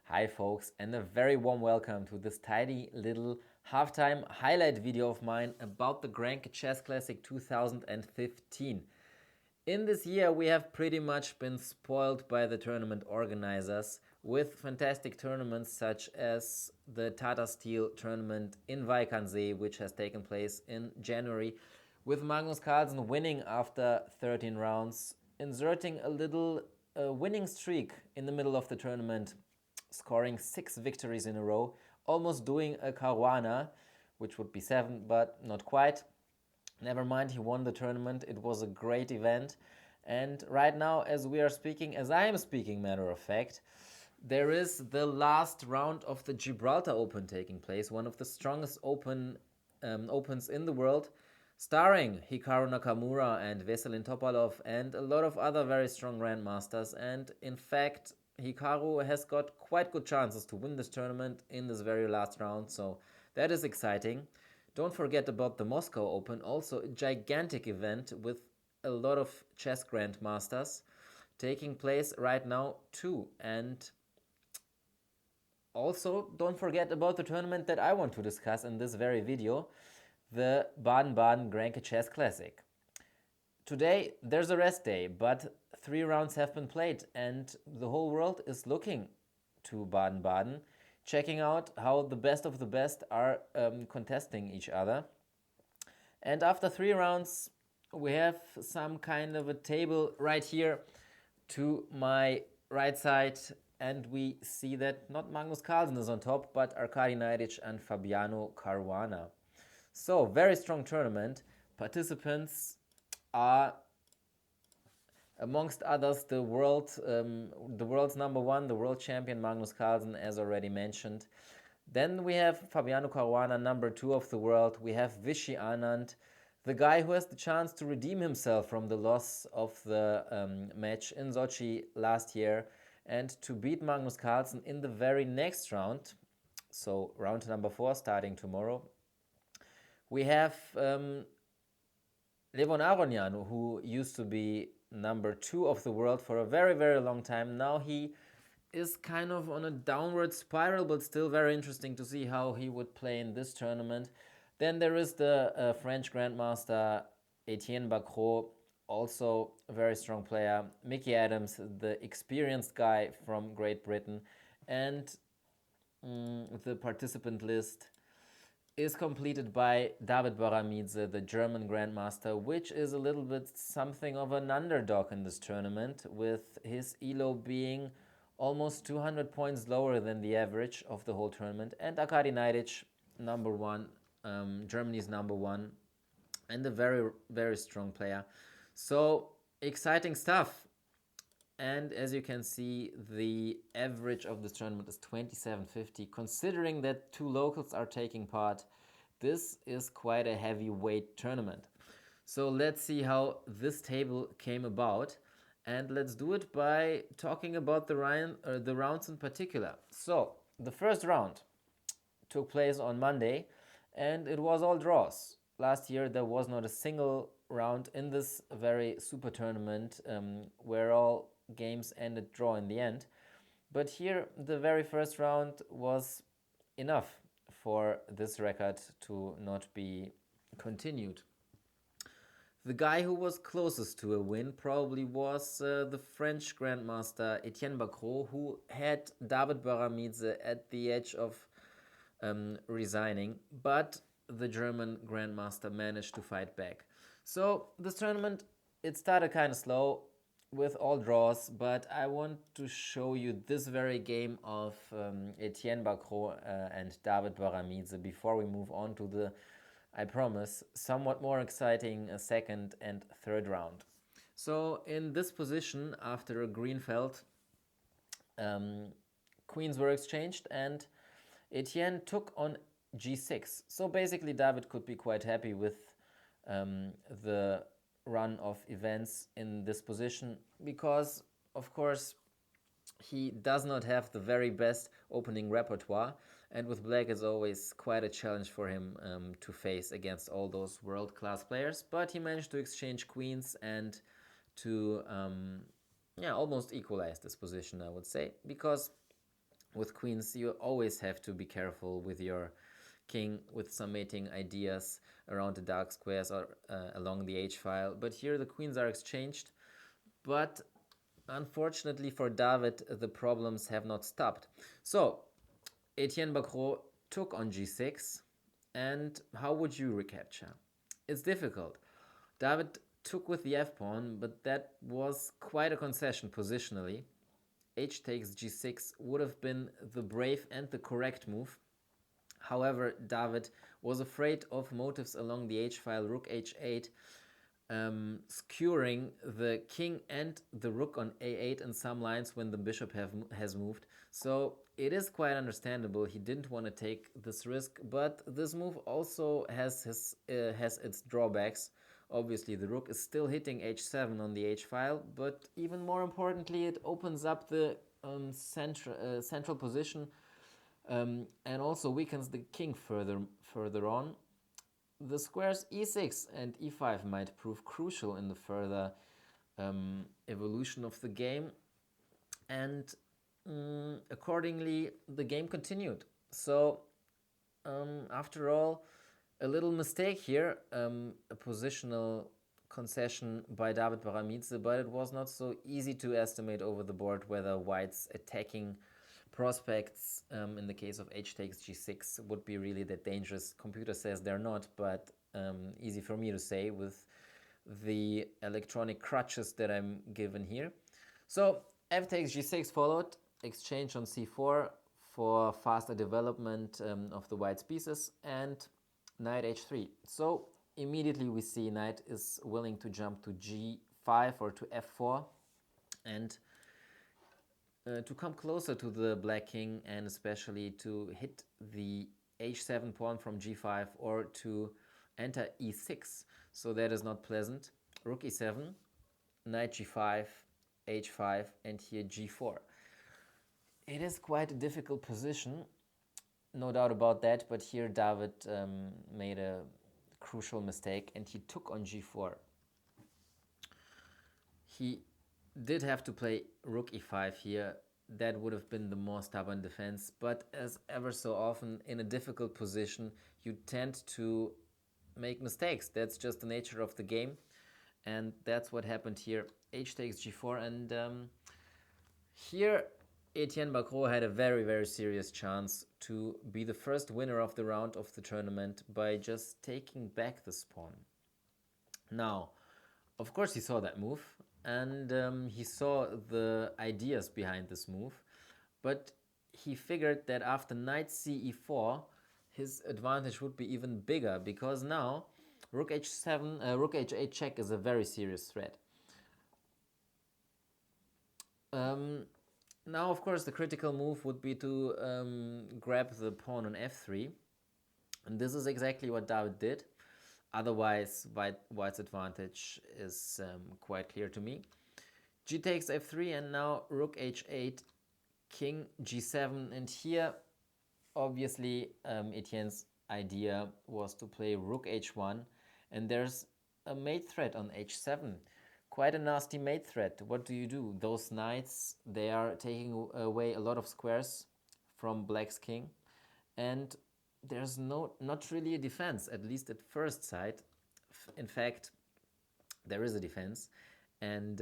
Hi folks, and a very warm welcome to this tiny little halftime highlight video of mine about the Grenke Chess Classic 2015. In this year we have pretty much been spoiled by the tournament organizers with fantastic tournaments such as the Tata Steel tournament in Weißensee, which has taken place in January, with Magnus Carlsen winning after 13 rounds, inserting a little winning streak in the middle of the tournament, scoring 6 victories in a row, almost doing a Caruana, which would be 7, but not quite. Never mind, he won the tournament. It was a great event. And right now, as we are speaking, as I am speaking, matter of fact, there is the last round of the Gibraltar Open taking place, one of the strongest opens in the world, starring Hikaru Nakamura and Veselin Topalov and a lot of other very strong grandmasters. And in fact, Hikaru has got quite good chances to win this tournament in this very last round, so that is exciting. Don't forget about the Moscow Open, also a gigantic event with a lot of chess grandmasters taking place right now too. And also, don't forget about the tournament that I want to discuss in this very video, the Baden-Baden Grenke Chess Classic. Today there's a rest day, but 3 rounds have been played and the whole world is looking to Baden-Baden, checking out how the best of the best are contesting each other. And after 3 rounds, we have some kind of a table right here to my right side, and we see that not Magnus Carlsen is on top, but Arkady Naiditsch and Fabiano Caruana. So, very strong tournament. Participants are, amongst others, the world's number one, the world champion Magnus Carlsen, as already mentioned. Then we have Fabiano Caruana, number 2 of the world. We have Vishy Anand, the guy who has the chance to redeem himself from the loss of the match in Sochi last year and to beat Magnus Carlsen in the very next round. So round number 4 starting tomorrow. We have Levon Aronian, who used to be number 2 of the world for a very, very long time. Now he is kind of on a downward spiral, but still very interesting to see how he would play in this tournament. Then there is the French Grandmaster Etienne Bacrot, also a very strong player. Mickey Adams, the experienced guy from Great Britain. And the participant list is completed by David Baramidze, the German Grandmaster, which is a little bit something of an underdog in this tournament, with his ELO being almost 200 points lower than the average of the whole tournament. And Arkady Naiditsch, number 1, Germany's number 1, and a very, very strong player. So, exciting stuff. And as you can see, the average of this tournament is 2750. Considering that 2 locals are taking part, this is quite a heavyweight tournament. So let's see how this table came about. And let's do it by talking about the rounds in particular. So the first round took place on Monday, and it was all draws. Last year there was not a single round in this very super tournament where all games ended draw in the end. But here the very first round was enough for this record to not be continued. The guy who was closest to a win probably was the French Grandmaster Etienne Bacrot, who had David Baramidze at the edge of resigning, but the German Grandmaster managed to fight back. So this tournament, it started kind of slow with all draws, but I want to show you this very game of Etienne Bacrot and David Baramidze before we move on to the, I promise, somewhat more exciting second and third round. So in this position, after a green felt, queens were exchanged and Etienne took on g6. So basically David could be quite happy with the run of events in this position because, of course, he does not have the very best opening repertoire, and with black it's always quite a challenge for him to face against all those world-class players, but he managed to exchange queens and to almost equalize this position, I would say, because with queens, you always have to be careful with your king with some mating ideas around the dark squares or along the h-file. But here the queens are exchanged. But unfortunately for David, the problems have not stopped. So Etienne Bacrot took on g6. And how would you recapture? It's difficult. David took with the f-pawn, but that was quite a concession positionally. H takes g6 would have been the brave and the correct move. However, David was afraid of motives along the h-file, rook h8, skewering the king and the rook on a8 in some lines when the bishop has moved. So it is quite understandable he didn't want to take this risk, but this move also has its drawbacks. Obviously, the rook is still hitting h7 on the h-file, but even more importantly, it opens up the central position and also weakens the king further on. The squares e6 and e5 might prove crucial in the further evolution of the game, and accordingly the game continued. So after all, a little mistake here, a positional concession by David Baramidze, but it was not so easy to estimate over the board whether White's attacking prospects in the case of h takes g6 would be really that dangerous. Computer says they're not, but easy for me to say with the electronic crutches that I'm given here. So f takes g6 followed, exchange on c4 for faster development of the white's pieces, and knight h3. So immediately we see knight is willing to jump to g5 or to f4 and to come closer to the black king, and especially to hit the h7 pawn from g5 or to enter e6. So that is not pleasant. Rook e7, knight g5, h5, and here g4. It is quite a difficult position, no doubt about that, but here David made a crucial mistake and he took on g4. He did have to play rook e5 here. That would have been the more stubborn defense, but as ever so often in a difficult position, you tend to make mistakes. That's just the nature of the game, and that's what happened here. H takes g4, and here Etienne Bacrot had a very, very serious chance to be the first winner of the round of the tournament by just taking back this pawn. Now, of course he saw that move, and he saw the ideas behind this move, but he figured that after knight ce4, his advantage would be even bigger, because now rook h7, rook h8 check is a very serious threat. Now, of course, the critical move would be to grab the pawn on f3, and this is exactly what David did. Otherwise, White's advantage is quite clear to me. G takes f3, and now rook h8, king g7, and here, obviously, Etienne's idea was to play rook h1, and there's a mate threat on h7. Quite a nasty mate threat. What do? Those knights, they are taking away a lot of squares from black's king, and there's not really a defense, at least at first sight. In fact, there is a defense, and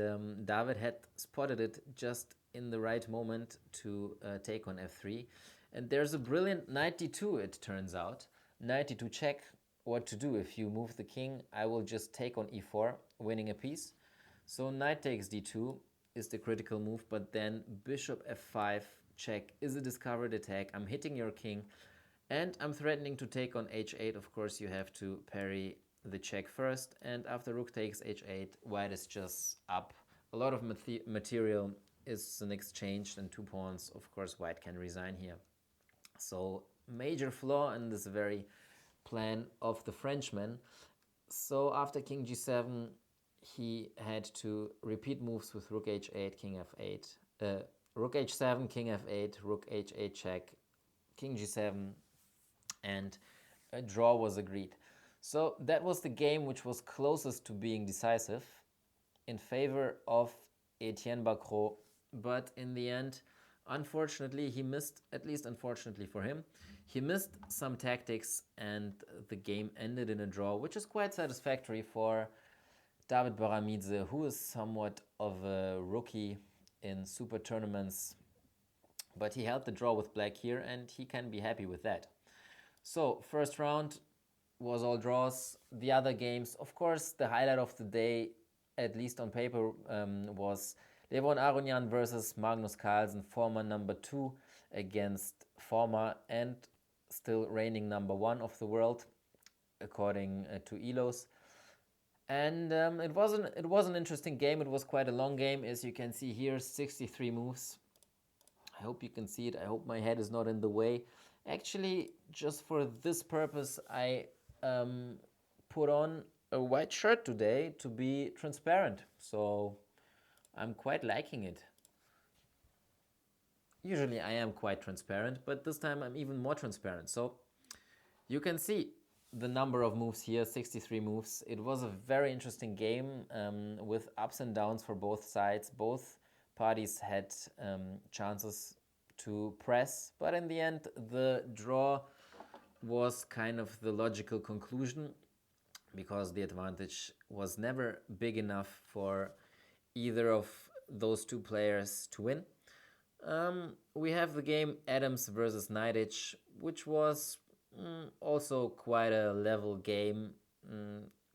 David had spotted it just in the right moment to take on f3. And there's a brilliant knight d2, it turns out. Knight d2 check. What to do? If you move the king, I will just take on e4, winning a piece. So knight takes d2 is the critical move, but then bishop f5 check is a discovered attack. I'm hitting your king, and I'm threatening to take on h8. Of course, you have to parry the check first, and after rook takes h8, white is just up. A lot of material is exchanged, and 2 pawns. Of course, white can resign here. So major flaw in this very plan of the Frenchman. So after king g7, he had to repeat moves with rook h8, king f8, rook h7, king f8, rook h8 check, king g7, and a draw was agreed. So that was the game which was closest to being decisive in favor of Etienne Bacrot, but in the end, Unfortunately, he missed, at least unfortunately for him, he missed some tactics and the game ended in a draw, which is quite satisfactory for David Baramidze, who is somewhat of a rookie in super tournaments, but he held the draw with black here and he can be happy with that. So, first round was all draws. The other games, of course, the highlight of the day, at least on paper, was Levon Aronian versus Magnus Carlsen, former number 2 against former and still reigning number 1 of the world, according to Elos. And it was an interesting game. It was quite a long game, as you can see here, 63 moves. I hope you can see it. I hope my head is not in the way. Actually, just for this purpose, I put on a white shirt today to be transparent. So I'm quite liking it. Usually I am quite transparent, but this time I'm even more transparent. So you can see the number of moves here, 63 moves. It was a very interesting game with ups and downs for both sides. Both parties had chances to press, but in the end the draw was kind of the logical conclusion because the advantage was never big enough for either of those two players to win. We have the game Adams versus Naiditsch, which was also quite a level game,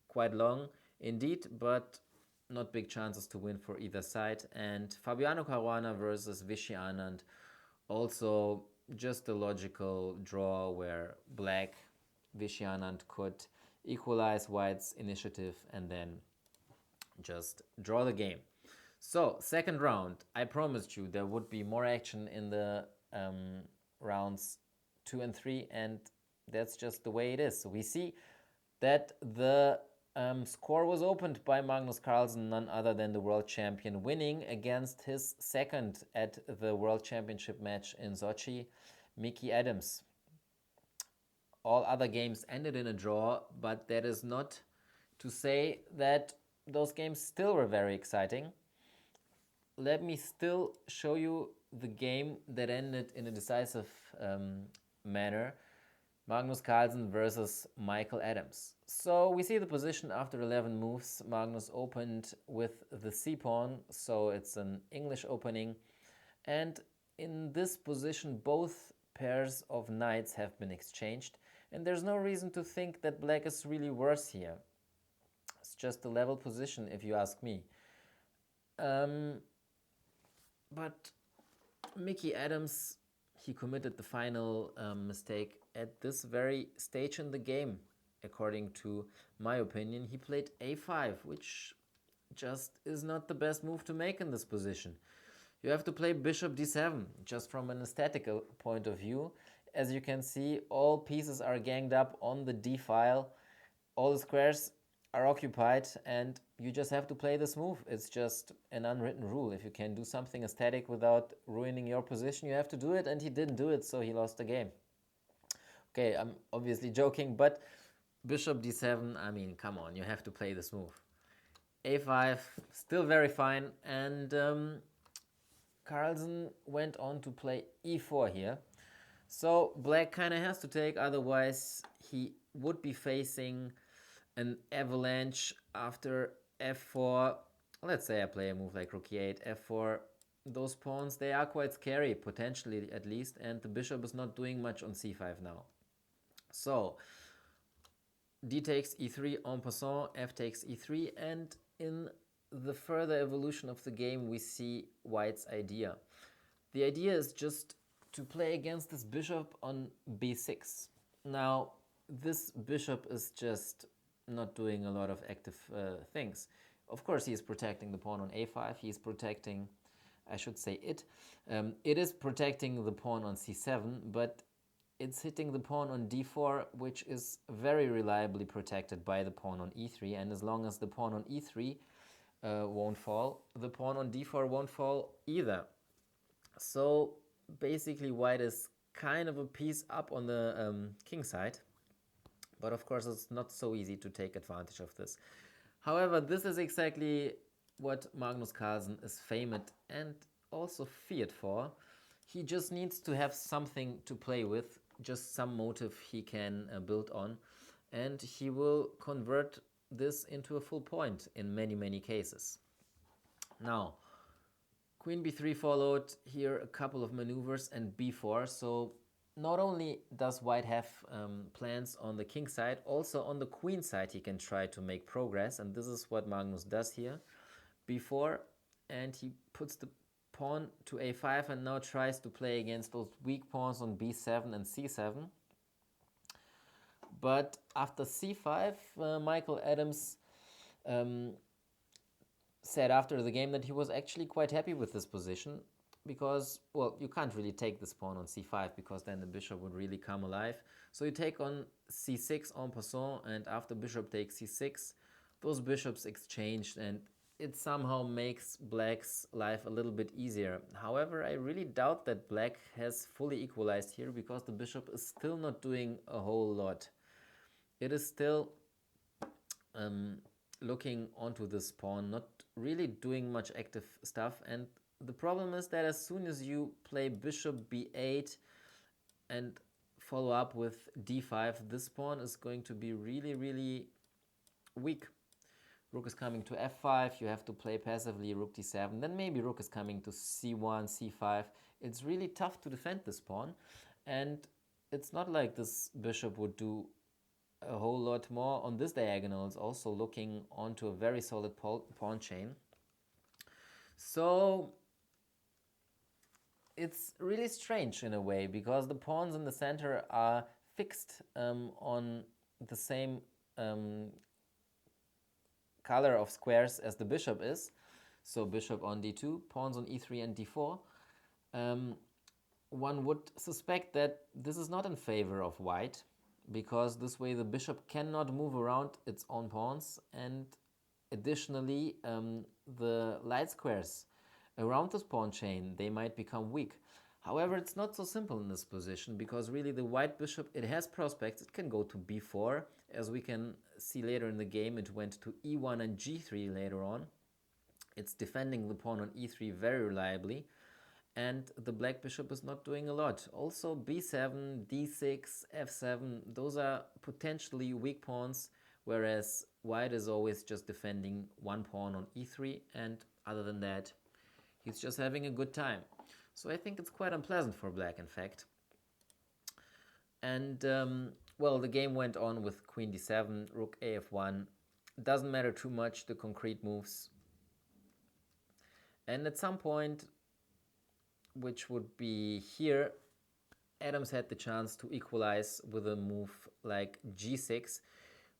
quite long indeed, but not big chances to win for either side. And Fabiano Caruana versus Vishy Anand, also just a logical draw where black Vishy Anand could equalize white's initiative and then just draw the game. So, second round, I promised you there would be more action in the rounds 2 and 3, and that's just the way it is. So we see that the score was opened by Magnus Carlsen, none other than the world champion, winning against his second at the world championship match in Sochi, Mickey Adams. All other games ended in a draw, but that is not to say that those games still were very exciting. Let me still show you the game that ended in a decisive manner. Magnus Carlsen versus Michael Adams. So we see the position after 11 moves. Magnus opened with the c-pawn, so it's an English opening. And in this position, both pairs of knights have been exchanged. And there's no reason to think that black is really worse here. It's just a level position, if you ask me. But Mickey Adams, he committed the final mistake at this very stage in the game, according to my opinion. He played a5, which just is not the best move to make in this position. You have to play bishop d7, just from an aesthetical point of view. As you can see, all pieces are ganged up on the d file. All the squares are occupied and you just have to play this move. It's just an unwritten rule. If you can do something aesthetic without ruining your position, you have to do it, and he didn't do it, so he lost the game. Okay, I'm obviously joking, but bishop d7, I mean, come on, you have to play this move. a5, still very fine, and Carlsen went on to play e4 here. So black kind of has to take, otherwise he would be facing an avalanche after f4. Let's say I play a move like rook e8, f4. Those pawns, they are quite scary, potentially at least, and the bishop is not doing much on c5 now. So d takes e3 en passant, f takes e3, and in the further evolution of the game we see white's idea. The idea is just to play against this bishop on b6. Now this bishop is just not doing a lot of active things. Of course he is protecting the pawn on a5, he is protecting, I should say it is protecting the pawn on c7, but it's hitting the pawn on d4, which is very reliably protected by the pawn on e3, and as long as the pawn on e3 won't fall, the pawn on d4 won't fall either. So basically white is kind of a piece up on the king side, but of course it's not so easy to take advantage of this. However, this is exactly what Magnus Carlsen is famous and also feared for. He just needs to have something to play with, just some motive he can build on, and he will convert this into a full point in many, many cases. Now, Queen b3 followed here a couple of maneuvers and b4, so not only does white have plans on the king side, also on the queen side he can try to make progress, and this is what Magnus does here. b4, and he puts the pawn to a5 and now tries to play against those weak pawns on b7 and c7. But after c5, Michael Adams said after the game that he was actually quite happy with this position because, well, you can't really take this pawn on c5 because then the bishop would really come alive. So you take on c6 en passant, and after bishop takes c6, those bishops exchanged, and it somehow makes black's life a little bit easier. However, I really doubt that black has fully equalized here because the bishop is still not doing a whole lot. It is still looking onto this pawn, not really doing much active stuff, and the problem is that as soon as you play bishop b8 and follow up with d5, this pawn is going to be really, really weak. Rook is coming to f5, you have to play passively rook d7, then maybe rook is coming to c1, c5. It's really tough to defend this pawn, and it's not like this bishop would do a whole lot more on this diagonal. It's also looking onto a very solid pawn chain. So it's really strange in a way because the pawns in the center are fixed on the same color of squares as the bishop is. So bishop on d2, pawns on e3 and d4. One would suspect that this is not in favor of white, because this way the bishop cannot move around its own pawns, and additionally the light squares around this pawn chain, they might become weak. However, it's not so simple in this position because really the white bishop, it has prospects. It can go to b4, as we can see later in the game. It went to e1 and g3 later on. It's defending the pawn on e3 very reliably, and the black bishop is not doing a lot. Also b7, d6, f7, those are potentially weak pawns, whereas white is always just defending one pawn on e3, and other than that, he's just having a good time. So I think it's quite unpleasant for black, in fact. And, well, the game went on with queen d7, rook af1. Doesn't matter too much, the concrete moves. And at some point, which would be here, Adams had the chance to equalize with a move like g6,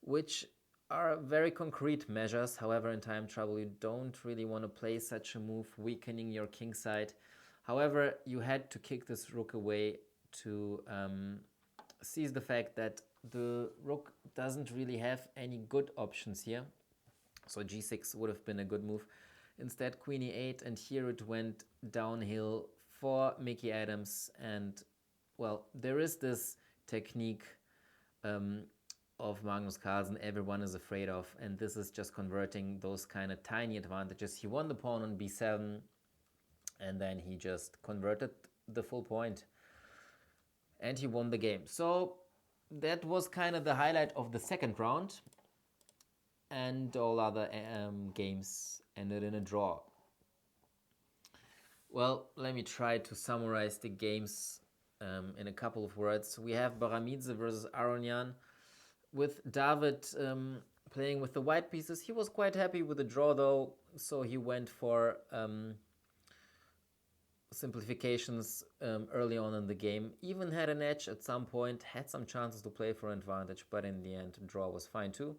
which are very concrete measures. However, in time trouble, you don't really want to play such a move, weakening your king side. However, you had to kick this rook away to seize the fact that the rook doesn't really have any good options here. So g6 would have been a good move. Instead, queen e8, and here it went downhill for Mickey Adams. And, well, there is this technique of Magnus Carlsen everyone is afraid of, and this is just converting those kind of tiny advantages. He won the pawn on b7, and then he just converted the full point, and he won the game. So that was kind of the highlight of the second round, and all other games ended in a draw. Well, let me try to summarize the games in a couple of words. We have Baramidze versus Aronian, with David playing with the white pieces. He was quite happy with the draw though, so he went for simplifications early on in the game. Even had an edge at some point, had some chances to play for advantage, but in the end, draw was fine too.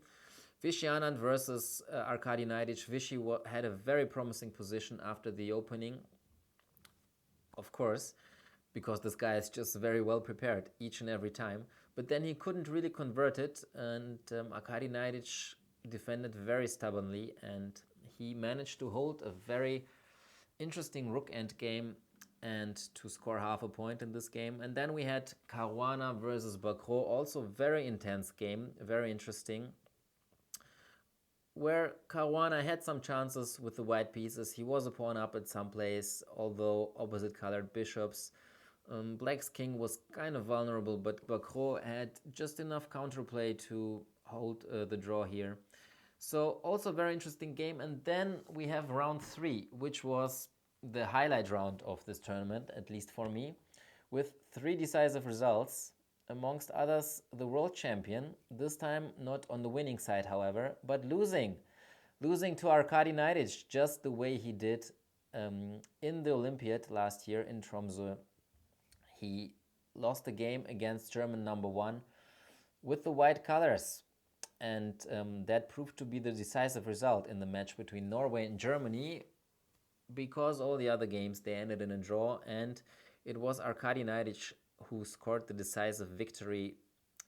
Vishy Anand versus Arkady Naiditsch. Vishy had a very promising position after the opening, of course, because this guy is just very well prepared each and every time. But then he couldn't really convert it, and Arkady Naiditsch defended very stubbornly, and he managed to hold a very interesting rook endgame and to score half a point in this game. And then we had Caruana versus Bacro, also very intense game, very interesting, where Caruana had some chances with the white pieces. He was a pawn up at some place, although opposite colored bishops Black's king was kind of vulnerable, but Bacro had just enough counterplay to hold the draw here. So also very interesting game. And then we have round 3, which was the highlight round of this tournament, at least for me, with 3 decisive results. Amongst others, the world champion, this time not on the winning side, however, but losing. Losing to Arkady Naiditsch, just the way he did in the Olympiad last year in Tromsø. He lost the game against German number 1 with the white colors. And that proved to be the decisive result in the match between Norway and Germany, because all the other games, they ended in a draw, and it was Arkady Naiditsch who scored the decisive victory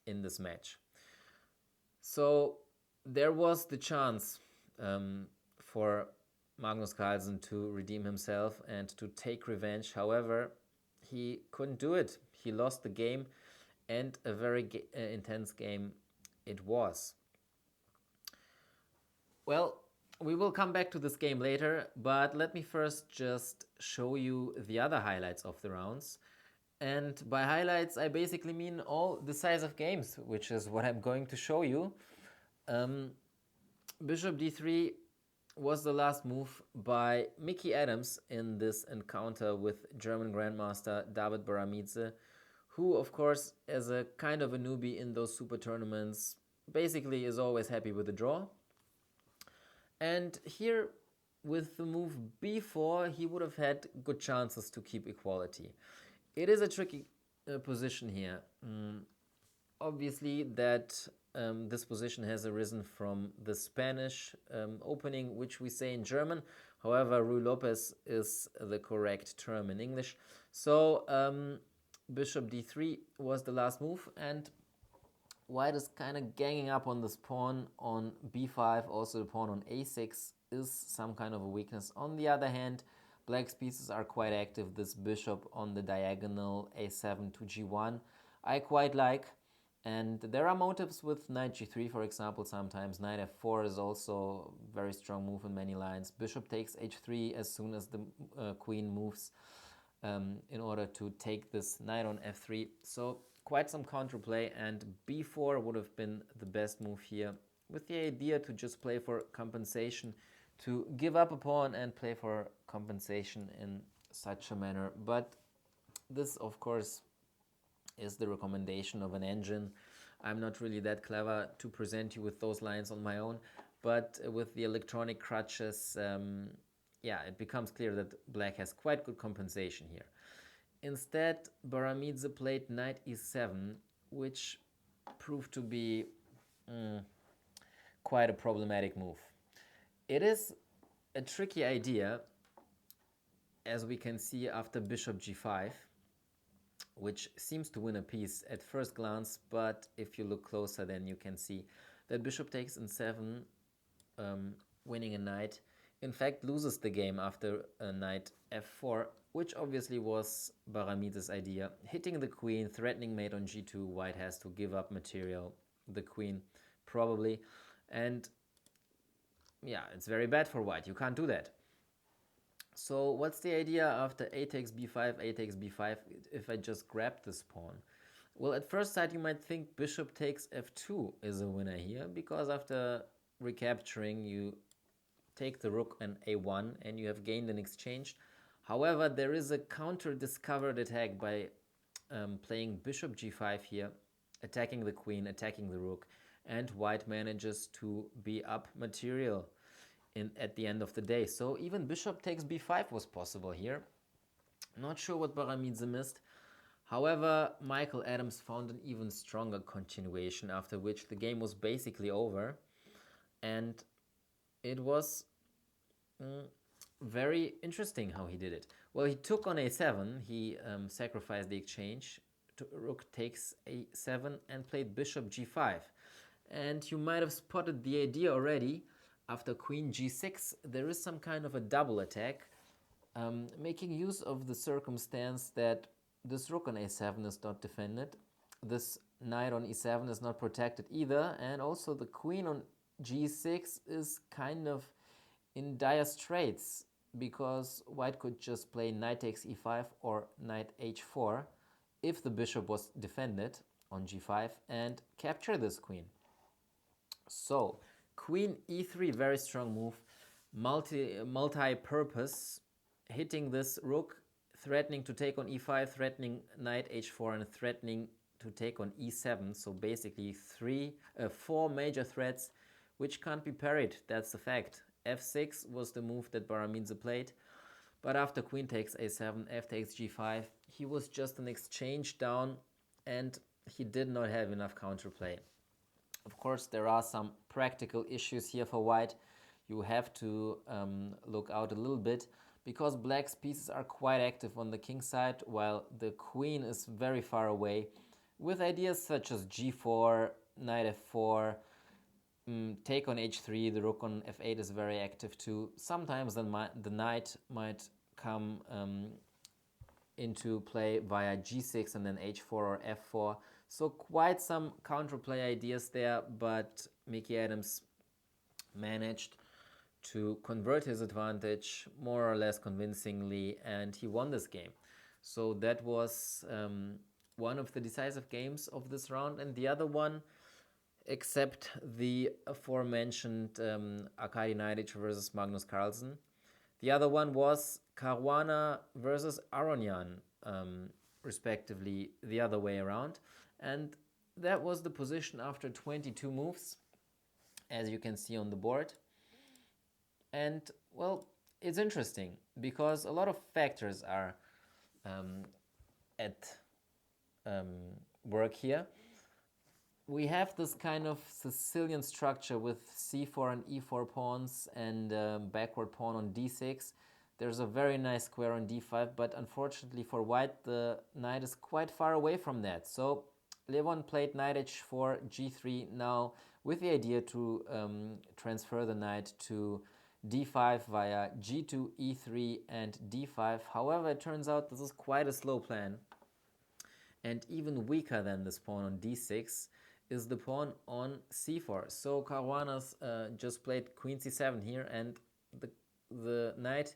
in this match. So there was the chance for Magnus Carlsen to redeem himself and to take revenge. However, he couldn't do it. He lost the game, and a very intense game it was. Well, we will come back to this game later, but let me first just show you the other highlights of the rounds. And by highlights, I basically mean all decisive games, which is what I'm going to show you. Bishop d3 was the last move by Mickey Adams in this encounter with German Grandmaster David Baramidze, who, of course, as a kind of a newbie in those super tournaments, basically is always happy with the draw. And here, with the move b4, he would have had good chances to keep equality. It is a tricky position here. Obviously, that this position has arisen from the Spanish opening, which we say in German. However, Ruy Lopez is the correct term in English. So Bishop d3 was the last move, and White is kind of ganging up on this pawn on b5. Also, the pawn on a6 is some kind of a weakness. On the other hand, Black's pieces are quite active. This bishop on the diagonal a7 to g1 I quite like. And there are motives with knight g3, for example, sometimes. Knight f4 is also a very strong move in many lines. Bishop takes h3 as soon as the queen moves in order to take this knight on f3. So quite some counterplay, and b4 would have been the best move here, with the idea to just play for compensation, to give up a pawn and play for compensation in such a manner. But this, of course, is the recommendation of an engine. I'm not really that clever to present you with those lines on my own, but with the electronic crutches, it becomes clear that Black has quite good compensation here. Instead, Baramidze played knight e7, which proved to be quite a problematic move. It is a tricky idea, as we can see after bishop g5, which seems to win a piece at first glance, but if you look closer, then you can see that bishop takes n7, winning a knight, in fact loses the game after a knight f4, which obviously was Baramidze's idea. Hitting the queen, threatening mate on g2, White has to give up material, the queen probably, and yeah, it's very bad for White. You can't do that. So what's the idea after a takes b5, a takes b5, if I just grab this pawn? Well, at first sight you might think bishop takes f2 is a winner here, because after recapturing you take the rook and a1 and you have gained an exchange. However, there is a counter-discovered attack by playing bishop g5 here, attacking the queen, attacking the rook, and White manages to be up material at the end of the day. So even bishop takes b5 was possible here. Not sure what Baramidze missed. However, Michael Adams found an even stronger continuation, after which the game was basically over. And it was very interesting how he did it. Well, he took on a7, he sacrificed the exchange, rook takes a7 and played bishop g5. And you might have spotted the idea already. After queen g6, there is some kind of a double attack, making use of the circumstance that this rook on a7 is not defended, this knight on e7 is not protected either, and also the queen on g6 is kind of in dire straits. because white could just play knight takes e5 or knight h4 if the bishop was defended on g5 and capture this queen. So queen e3, very strong move, multi-purpose, hitting this rook, threatening to take on e5, threatening knight h4, and threatening to take on e7. So basically four major threats which can't be parried. That's the fact. f6 was the move that Baramidze played, but after queen takes a7, f takes g5, he was just an exchange down and he did not have enough counterplay. Of course, there are some practical issues here for white. You have to look out a little bit because black's pieces are quite active on the king side while the queen is very far away, with ideas such as g4, knight f4, take on h3, the rook on f8 is very active too. Sometimes the knight might come into play via g6 and then h4 or f4. So quite some counterplay ideas there, but Mickey Adams managed to convert his advantage more or less convincingly, and he won this game. So that was one of the decisive games of this round, and the other one, except the aforementioned Arkady Naiditsch versus Magnus Carlsen, the other one was Caruana versus Aronian, respectively, the other way around. And that was the position after 22 moves, as you can see on the board. And, well, it's interesting because a lot of factors are at work here. We have this kind of Sicilian structure with c4 and e4 pawns and backward pawn on d6. There's a very nice square on d5, but unfortunately for white, the knight is quite far away from that. So Levon played knight h4, g3 now with the idea to transfer the knight to d5 via g2, e3 and d5. However, it turns out this is quite a slow plan. And even weaker than this pawn on d6 is the pawn on c4. So Caruana's just played queen c7 here, and the knight,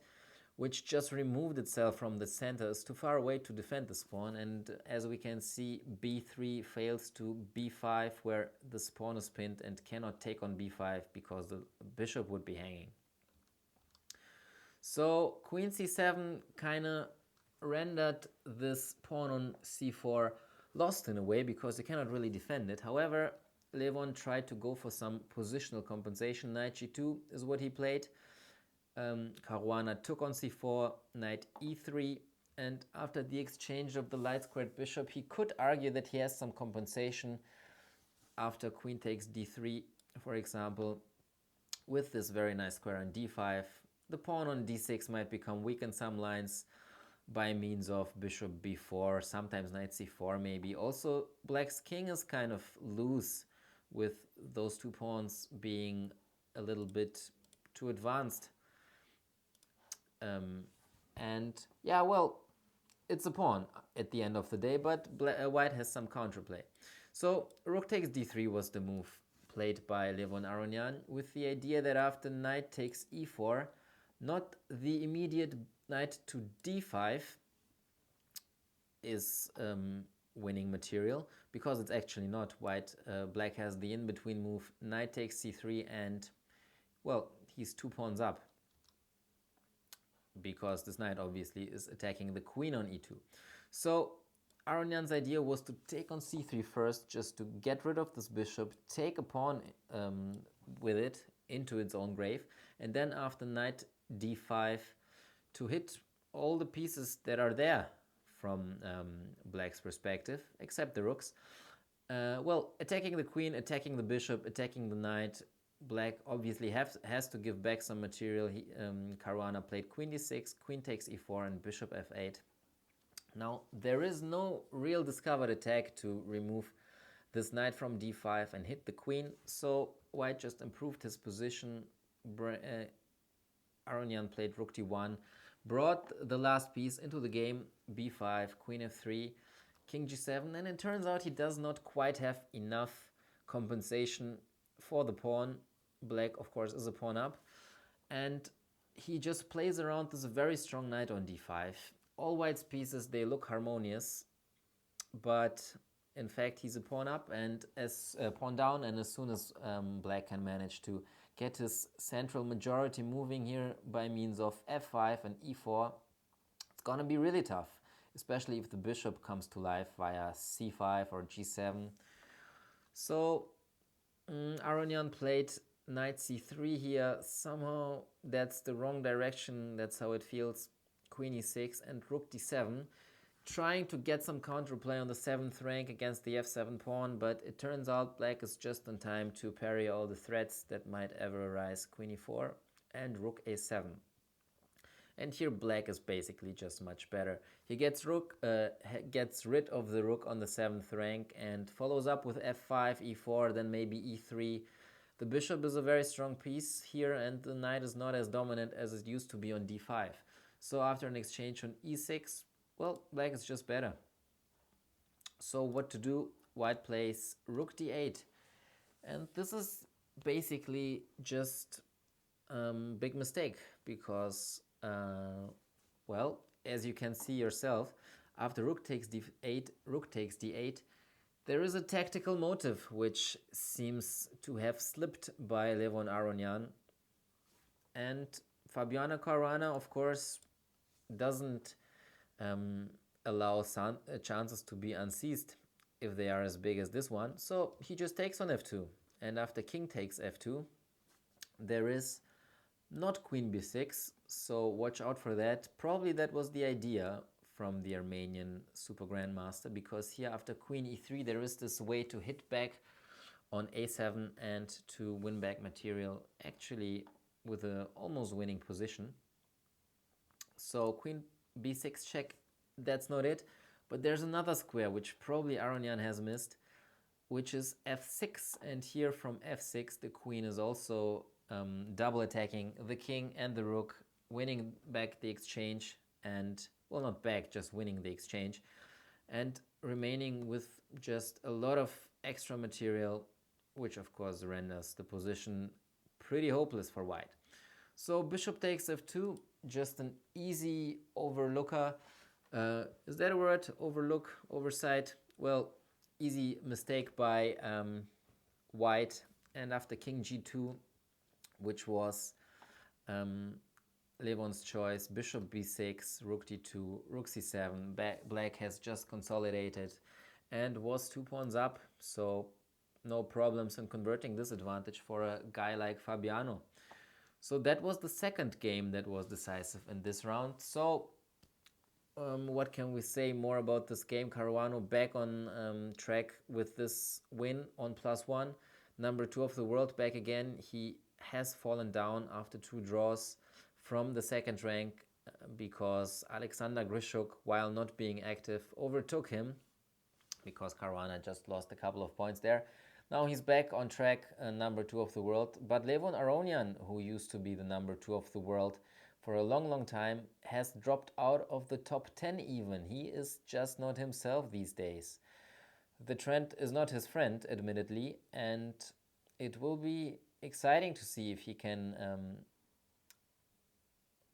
which just removed itself from the center, is too far away to defend this pawn. And as we can see, b3 fails to b5, where this pawn is pinned and cannot take on b5 because the bishop would be hanging. So queen c7 kind of rendered this pawn on c4 lost in a way because you cannot really defend it. However, Levon tried to go for some positional compensation. Knight g2 is what he played. Caruana took on c4, knight e3, and after the exchange of the light squared bishop, he could argue that he has some compensation after queen takes d3, for example, with this very nice square on d5. The pawn on d6 might become weak in some lines by means of bishop b4, sometimes knight c4 maybe. Also, black's king is kind of loose with those two pawns being a little bit too advanced. And yeah, well, it's a pawn at the end of the day, but white has some counterplay. So rook takes d3 was the move played by Levon Aronian, with the idea that after knight takes e4, not the immediate knight to d5 is winning material, because it's actually not. Black has the in-between move, knight takes c3, and, well, he's 2 pawns up, because this knight obviously is attacking the queen on e2. So Aronian's idea was to take on c3 first, just to get rid of this bishop, take a pawn with it into its own grave, and then after knight d5 to hit all the pieces that are there from black's perspective, except the rooks. Well, attacking the queen, attacking the bishop, attacking the knight. Black obviously has to give back some material. Caruana played queen d6, queen takes e4, and bishop f8. Now, there is no real discovered attack to remove this knight from d5 and hit the queen, so white just improved his position. Aronian played rook d1, brought the last piece into the game, b5, queen f3, king g7, and it turns out he does not quite have enough compensation for the pawn. Black, of course, is a pawn up, and he just plays around this very strong knight on d5. All white's pieces, they look harmonious, but in fact he's a pawn up and as pawn down, and as soon as black can manage to get his central majority moving here by means of f5 and e4, it's gonna be really tough, especially if the bishop comes to life via c5 or g7. So Aronian played knight c3 here. Somehow that's the wrong direction, that's how it feels. Queen e6 and rook d7, trying to get some counterplay on the 7th rank against the f7 pawn, but it turns out black is just in time to parry all the threats that might ever arise. Queen e4 and rook a7. And here black is basically just much better. He gets rid of the rook on the 7th rank and follows up with f5, e4, then maybe e3. The bishop is a very strong piece here, and the knight is not as dominant as it used to be on d5. So after an exchange on e6, well, black is just better. So what to do? White plays rook d8. And this is basically just big mistake because, well, as you can see yourself, after rook takes d8, there is a tactical motive which seems to have slipped by Levon Aronian. And Fabiano Caruana, of course, doesn't allow chances to be unseized if they are as big as this one. So he just takes on f2. And after king takes f2, there is not queen b6, so watch out for that. Probably that was the idea from the Armenian super grandmaster, because here after queen e3 there is this way to hit back on a7 and to win back material, actually with a almost winning position. So queen b6 check, that's not it, but there's another square which probably Aronian has missed, which is f6, and here from f6 the queen is also double attacking the king and the rook, winning back the exchange, and, well, not back, just winning the exchange, and remaining with just a lot of extra material, which of course renders the position pretty hopeless for white. So bishop takes f2, just an easy overlooker. Is that a word? Overlook, oversight? Well, easy mistake by white. And after king g2, which was Levon's choice, bishop b6, rook d2, rook c7, black has just consolidated and was 2 pawns up, so no problems in converting this advantage for a guy like Fabiano. So that was the second game that was decisive in this round. So what can we say more about this game? Caruano back on track with this win on +1. Number 2 of the world back again. He has fallen down after 2 draws from the second rank because Alexander Grishuk, while not being active, overtook him because Caruana just lost a couple of points there. Now he's back on track, number 2 of the world. But Levon Aronian, who used to be the number 2 of the world for a long, long time, has dropped out of the top 10 even. He is just not himself these days. The trend is not his friend, admittedly, and it will be exciting to see if he can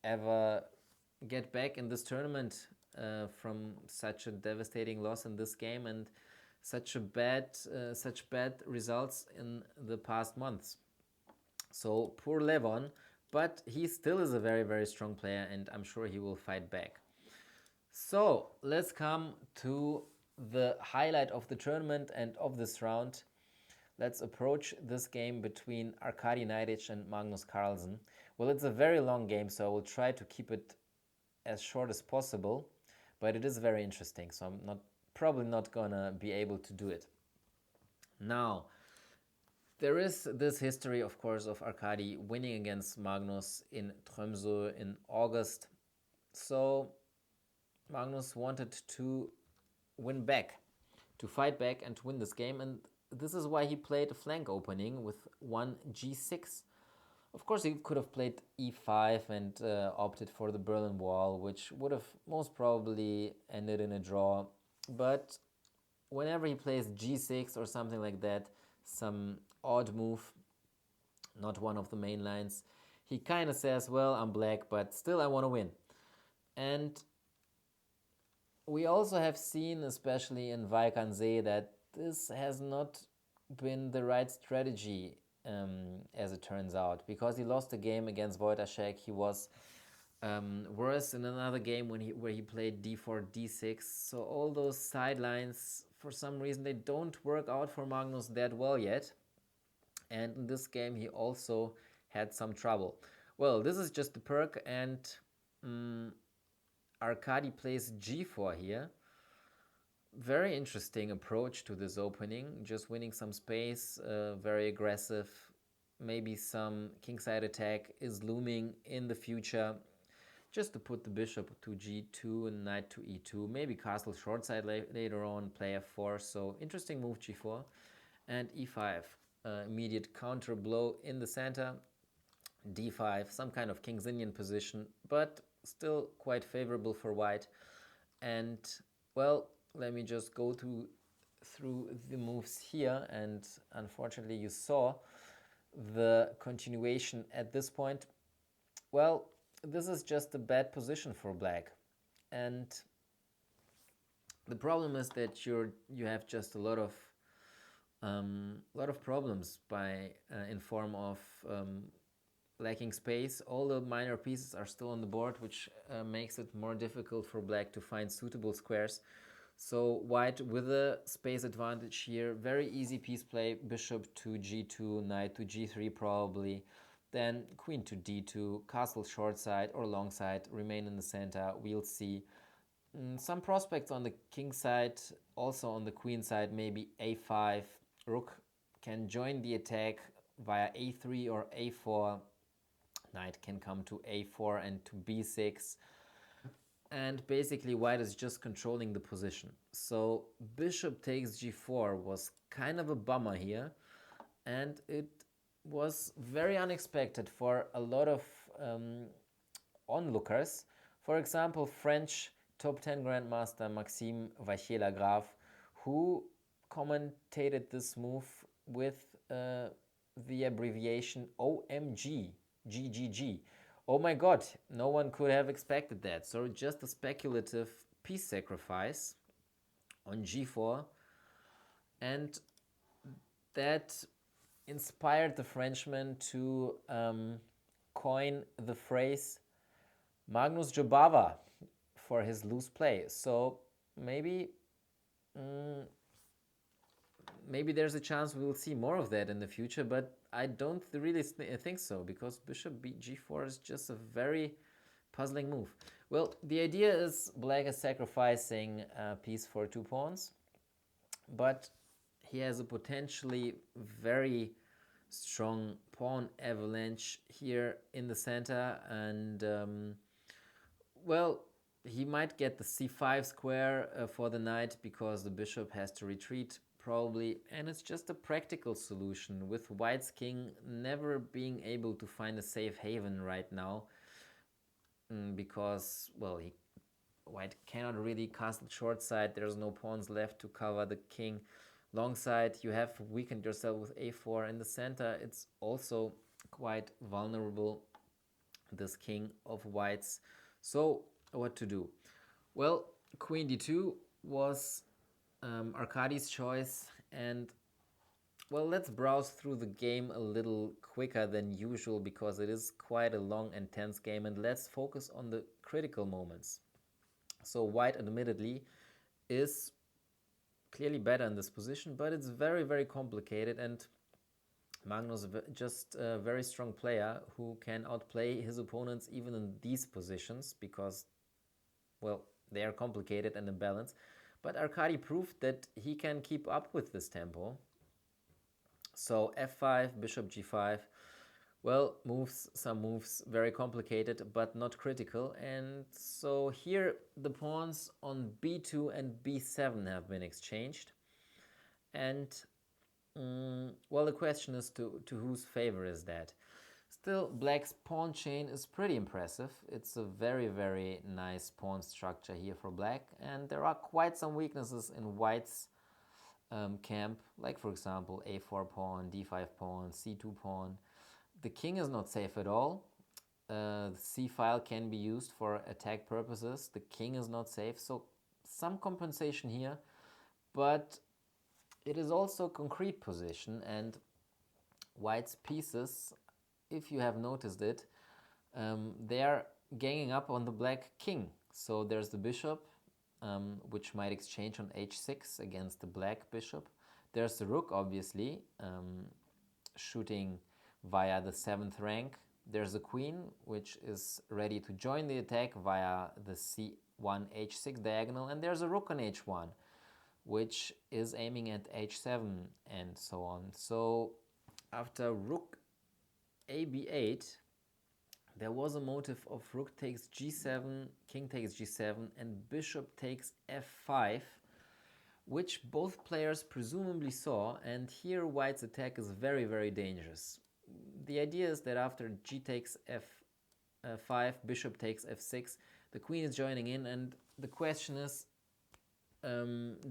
ever get back in this tournament from such a devastating loss in this game and such bad results in the past months. So poor Levon, but he still is a very, very strong player, and I'm sure he will fight back. So let's come to the highlight of the tournament and of this round. Let's approach this game between Arkady Naiditsch and Magnus Carlsen. Well, it's a very long game, so I will try to keep it as short as possible, but it is very interesting, so I'm probably not gonna be able to do it. Now, there is this history, of course, of Arkady winning against Magnus in Tromsø in August. So Magnus wanted to win back, to fight back and to win this game, and this is why he played a flank opening with 1 g6. Of course, he could have played e5 and opted for the Berlin Wall, which would have most probably ended in a draw. But whenever he plays g6 or something like that, some odd move, not one of the main lines, he kind of says, well, I'm black, but still I want to win. And we also have seen, especially in Vaikanse, that this has not been the right strategy, as it turns out, because he lost a game against Wojtaszek. He was worse in another game where he played d4, d6. So all those sidelines, for some reason, they don't work out for Magnus that well yet. And in this game, he also had some trouble. Well, this is just the perk, and Arkady plays g4 here. Very interesting approach to this opening, just winning some space, very aggressive. Maybe some kingside attack is looming in the future, just to put the bishop to g2 and knight to e2, maybe castle shortside later on, play f4. So interesting move, g4 and e5. Immediate counter blow in the center, d5, some kind of King's Indian position, but still quite favorable for white. And well, let me just go through the moves here, and unfortunately you saw the continuation at this point. Well, this is just a bad position for black, and the problem is that you have just a lot of problems by in form of lacking space. All the minor pieces are still on the board, which makes it more difficult for black to find suitable squares. So white with a space advantage here, very easy piece play, bishop to g2, knight to g3 probably, then queen to d2, castle short side or long side, remain in the center, we'll see. Some prospects on the king side, also on the queen side, maybe a5, rook can join the attack via a3 or a4, knight can come to a4 and to b6, and basically white is just controlling the position. So bishop takes g4 was kind of a bummer here, and it was very unexpected for a lot of onlookers. For example, French top 10 Grandmaster Maxime Vachier-Lagrave, who commentated this move with the abbreviation OMG, GGG. Oh my god, no one could have expected that. So just a speculative piece sacrifice on g4, and that inspired the Frenchman to coin the phrase Magnus Jobava for his loose play. So maybe there's a chance we will see more of that in the future, but I don't really think so, because bishop g4 is just a very puzzling move. Well, the idea is black is sacrificing a piece for 2 pawns, but he has a potentially very strong pawn avalanche here in the center, and well, he might get the c5 square for the knight, because the bishop has to retreat probably, and it's just a practical solution, with white's king never being able to find a safe haven right now, because, well, white cannot really castle short side, there's no pawns left to cover the king. Long side, you have weakened yourself with a4. In the center, it's also quite vulnerable, this king of whites. So what to do? Well, queen d2 was Arkady's choice, and well, let's browse through the game a little quicker than usual, because it is quite a long and tense game, and let's focus on the critical moments. So white admittedly is clearly better in this position, but it's very, very complicated, and Magnus just a very strong player who can outplay his opponents even in these positions, because, well, they are complicated and imbalanced. But Arkady proved that he can keep up with this tempo. So f5, bishop g5, well, some moves, very complicated, but not critical. And so here the pawns on b2 and b7 have been exchanged. And, well, the question is to whose favor is that? Still, black's pawn chain is pretty impressive. It's a very, very nice pawn structure here for black, and there are quite some weaknesses in white's camp, like for example a4 pawn, d5 pawn, c2 pawn. The king is not safe at all. The c file can be used for attack purposes. The king is not safe, so some compensation here, but it is also a concrete position, and white's pieces, if you have noticed it, they are ganging up on the black king. So there's the bishop, which might exchange on h6 against the black bishop. There's the rook, obviously, shooting via the 7th rank. There's the queen, which is ready to join the attack via the c1 h6 diagonal, and there's a rook on h1, which is aiming at h7 and so on. So after rook a b8, there was a motive of rook takes g7, king takes g7, and bishop takes f5, which both players presumably saw, and here white's attack is very, very dangerous. The idea is that after g takes f5, bishop takes f6, the queen is joining in, and the question is,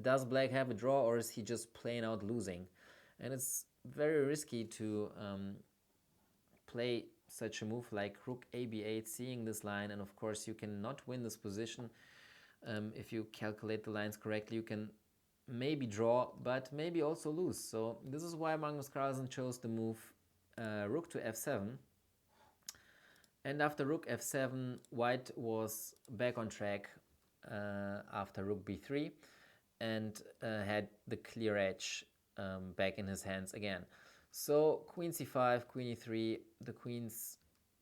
does black have a draw, or is he just plain out losing? And it's very risky to play such a move like rook a b8, seeing this line, and of course you cannot win this position. If you calculate the lines correctly, you can maybe draw, but maybe also lose. So this is why Magnus Carlsen chose the move rook to f7. And after rook f7, white was back on track after rook b3 and had the clear edge back in his hands again. So queen c5, queen e3, the queens,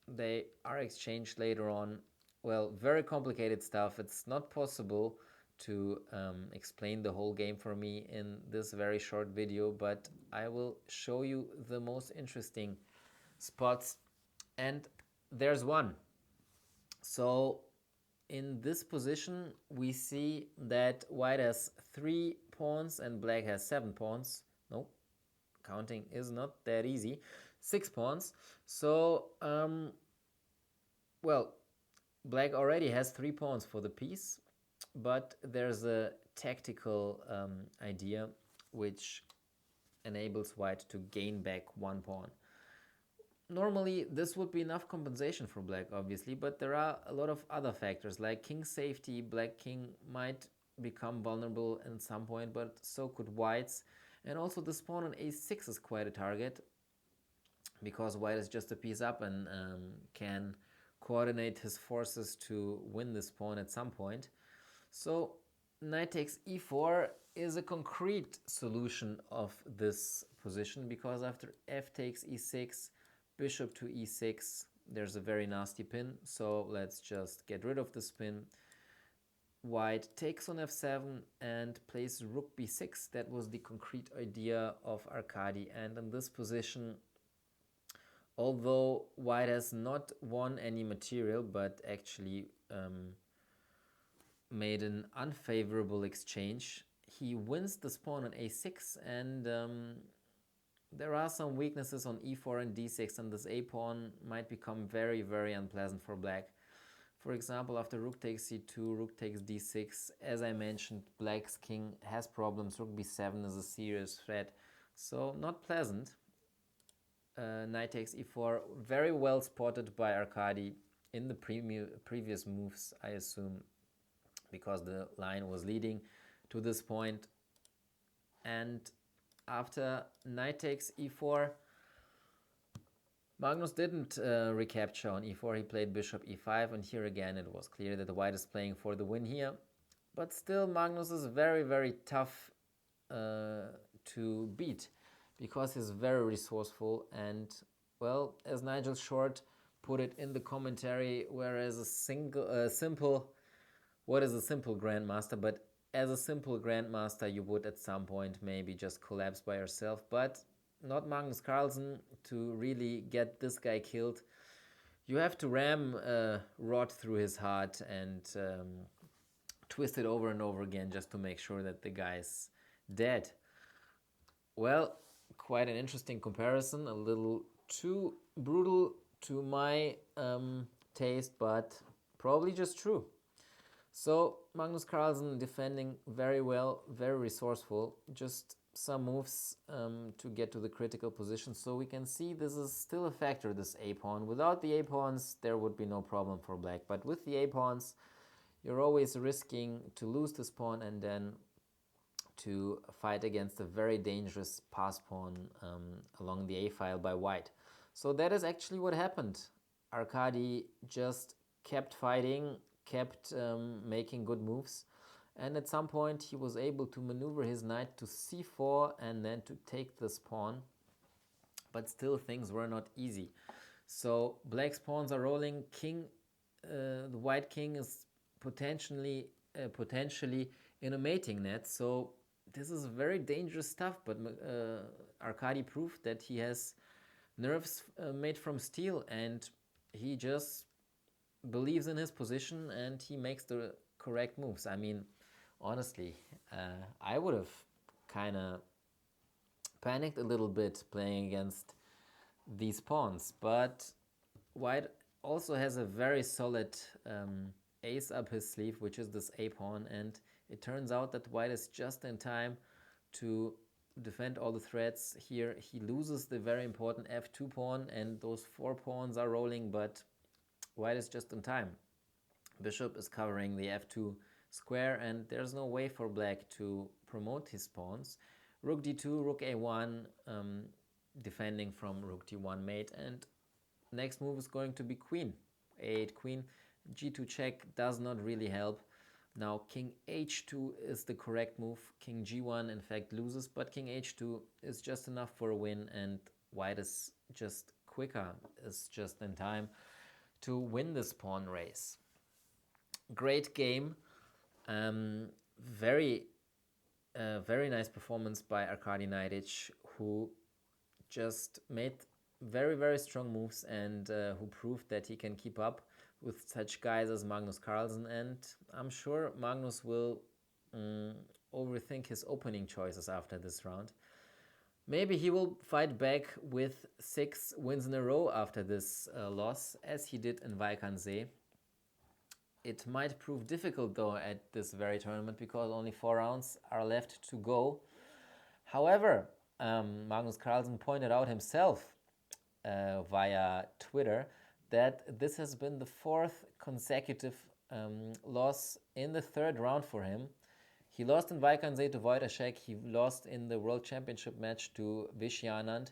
they are exchanged later on. Well, very complicated stuff. It's not possible to explain the whole game for me in this very short video, but I will show you the most interesting spots, and there's one. So in this position we see that white has 3 pawns and black has 7 pawns. No, counting is not that easy. 6 pawns. So well, black already has 3 pawns for the piece, but there's a tactical idea which enables white to gain back 1 pawn. Normally this would be enough compensation for black, obviously, but there are a lot of other factors like king safety. Black king might become vulnerable at some point, but so could white's, and also this pawn on a6 is quite a target because white is just a piece up and can coordinate his forces to win this pawn at some point. So knight takes e4 is a concrete solution of this position, because after f takes e6, bishop to e6, there's a very nasty pin, so let's just get rid of this pin. White takes on f7 and plays rook b6. That was the concrete idea of Arkady, and in this position, although white has not won any material but actually made an unfavorable exchange, he wins this pawn on a6, and there are some weaknesses on e4 and d6, and this a pawn might become very, very unpleasant for black. For example, after rook takes c2, rook takes d6, as I mentioned, black's king has problems. Rook b7 is a serious threat, so not pleasant. Knight takes e4, very well spotted by Arkady in the previous moves, I assume, because the line was leading to this point. And after knight takes e4, Magnus didn't recapture on e4, he played bishop e5, and here again it was clear that the white is playing for the win here. But still, Magnus is very, very tough to beat because he's very resourceful, and, well, as Nigel Short put it in the commentary, whereas what is a simple grandmaster? But as a simple grandmaster, you would at some point maybe just collapse by yourself, but not Magnus Carlsen. To really get this guy killed, you have to ram a rod through his heart and twist it over and over again just to make sure that the guy's dead. Well, quite an interesting comparison, a little too brutal to my taste, but probably just true. So Magnus Carlsen defending very well, very resourceful, just some moves to get to the critical position. So we can see this is still a factor, this a-pawn. Without the a-pawns, there would be no problem for black. But with the a-pawns, you're always risking to lose this pawn and then to fight against a very dangerous pass pawn along the a-file by white. So that is actually what happened. Arkady just kept fighting, kept making good moves, and at some point he was able to maneuver his knight to c4 and then to take this pawn, but still things were not easy. So black's pawns are rolling. The white king is potentially in a mating net, so this is very dangerous stuff, but Arkady proved that he has nerves made from steel, and he just believes in his position and he makes the correct moves. I mean, honestly, I would have kind of panicked a little bit playing against these pawns, but white also has a very solid ace up his sleeve, which is this a-pawn, and it turns out that white is just in time to defend all the threats. Here he loses the very important f2 pawn, and those 4 pawns are rolling, but white is just in time. Bishop is covering the f2 square, and there's no way for black to promote his pawns. Rook d2, rook a1, defending from rook d1 mate, and next move is going to be queen a8 queen. g2 check does not really help. Now king h2 is the correct move. King g1 in fact loses, but king h2 is just enough for a win, and white is just quicker, is just in time to win this pawn race. Great game. Very nice performance by Arkady Naiditsch, who just made very strong moves and who proved that he can keep up with such guys as Magnus Carlsen. And I'm sure Magnus will overthink his opening choices after this round. Maybe he will fight back with 6 wins in a row after this loss, as he did in Weißensee. It might prove difficult though at this very tournament, because only 4 rounds are left to go. However, Magnus Carlsen pointed out himself via Twitter that this has been the 4th consecutive loss in the 3rd round for him. He lost in Weißensee to Wojtaszek. He lost in the World Championship match to Vishy Anand.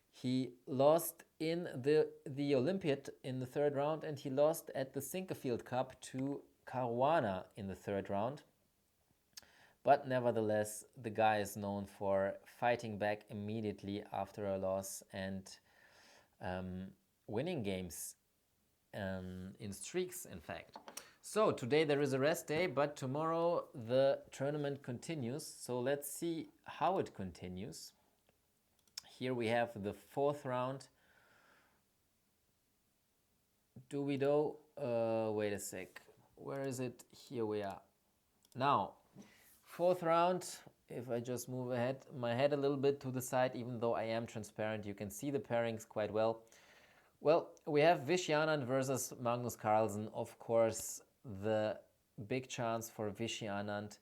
He lost in the Olympiad in the 3rd round, and he lost at the Sinquefield Cup to Caruana in the 3rd round. But nevertheless, the guy is known for fighting back immediately after a loss and winning games in streaks, in fact. So today there is a rest day, but tomorrow the tournament continues. So let's see how it continues. Here we have the 4th round. Wait a sec. Where is it? Here we are. Now, 4th round. If I just move my head a little bit to the side, even though I am transparent, you can see the pairings quite well. Well, we have Vishy Anand versus Magnus Carlsen. Of course, the big chance for Vishy Anand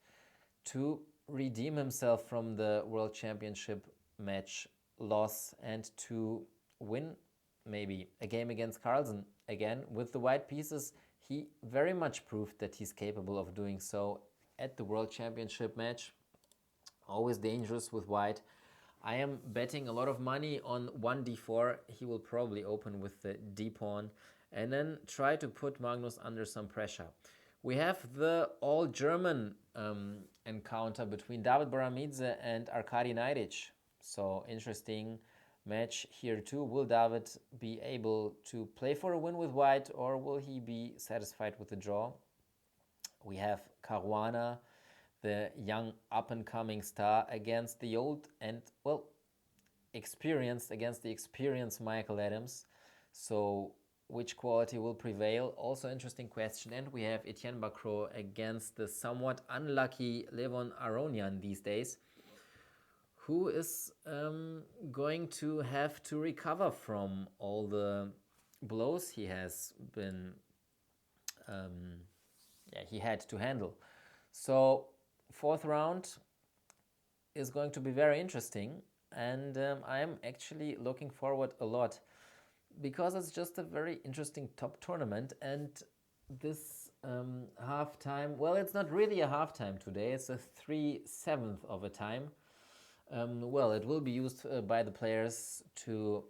to redeem himself from the World Championship match loss and to win maybe a game against Carlsen. Again, with the white pieces, he very much proved that he's capable of doing so at the World Championship match. Always dangerous with white. I am betting a lot of money on 1d4. He will probably open with the d-pawn and then try to put Magnus under some pressure. We have the all-German encounter between David Baramidze and Arkady Naiditsch. So interesting match here too. Will David be able to play for a win with white, or will he be satisfied with the draw? We have Caruana, the young up-and-coming star, against the old and, well, experienced Michael Adams. So which quality will prevail? Also interesting question. And we have Etienne Bacrot against the somewhat unlucky Levon Aronian these days, who is going to have to recover from all the blows he has been yeah, he had to handle. So fourth round is going to be very interesting, and I'm actually looking forward a lot because it's just a very interesting top tournament. And this halftime, well, it's not really a halftime today, it's a 3/7 of a time. Well, it will be used by the players to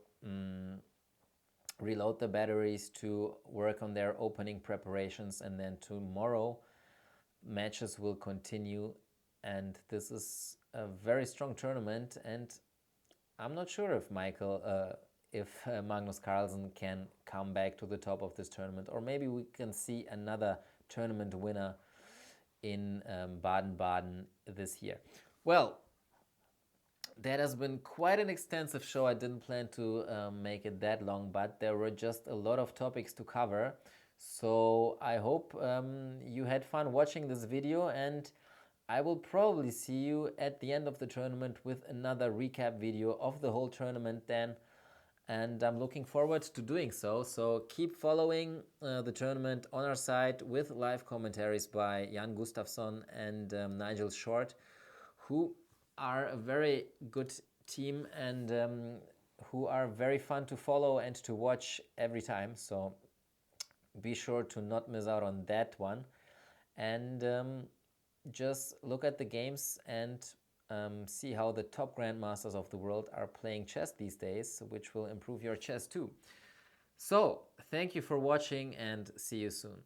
reload the batteries, to work on their opening preparations, and then tomorrow matches will continue. And this is a very strong tournament, and I'm not sure if Magnus Carlsen can come back to the top of this tournament, or maybe we can see another tournament winner in Baden-Baden this year. Well, that has been quite an extensive show. I didn't plan to make it that long, but there were just a lot of topics to cover. So I hope you had fun watching this video, and I will probably see you at the end of the tournament with another recap video of the whole tournament then. And I'm looking forward to doing so. So keep following the tournament on our site with live commentaries by Jan Gustafsson and Nigel Short, who are a very good team and who are very fun to follow and to watch every time. So be sure to not miss out on that one. And just look at the games and see how the top grandmasters of the world are playing chess these days, which will improve your chess too. So, thank you for watching and see you soon.